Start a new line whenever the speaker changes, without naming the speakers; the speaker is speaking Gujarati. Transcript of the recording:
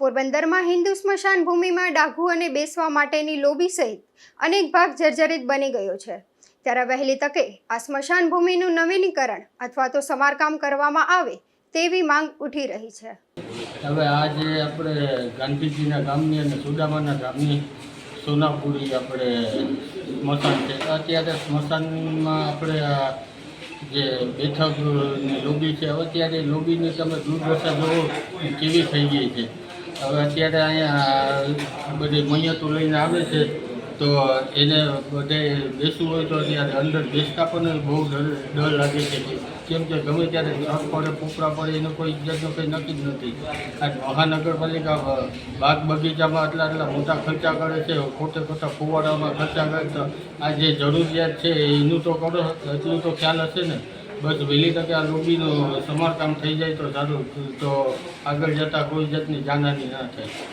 પોરબંદરમાં હિન્દુ સ્મશાન ભૂમિમાં ડાઘુ અને બેસવા માટેની લોબી સહિત અનેક ભાગ જર્જરિત બની ગયો છે। ત્યારે વહેલી તકે આ સ્મશાન ભૂમિનું નવીનીકરણ અથવા તો સમારકામ કરવામાં આવે તેવી માંગ ઉઠી રહી છે।
હવે આજે આપણે ગાંધીજીના ગામની અને સુદામાના ગામની સોનાપુરી આપણે સ્મશાન છે। અત્યારે સ્મશાનમાં આપણે જે બેઠકની લોબી છે, હવે અત્યારે લોબીની તમે દુર્દશા જોવો કેવી થઈ ગઈ છે। હવે અત્યારે અહીંયા બધી મૈયતો લઈને આવે છે તો એને બધે બેસવું હોય તો ત્યારે અંદર બેસતા પણ બહુ ડર લાગે છે, કેમ કે ગમે ત્યારે છત પડે પોપડા પડે એનો કોઈ ઇજ્જતનો કંઈ નક્કી જ નથી। આ મહાનગરપાલિકા બાગ બગીચામાં આટલા મોટા ખર્ચા કરે છે, ખોટા ફુવારામાં ખર્ચા કરે તો આ જે જરૂરિયાત છે એનું તો કરો, એટલું તો ખ્યાલ હશે ને। બસ વહેલી તકે આ લોબીનું સમારકામ થઈ જાય તો સારું, તો આગળ જતાં કોઈ જાતની જાનહાની ના થાય।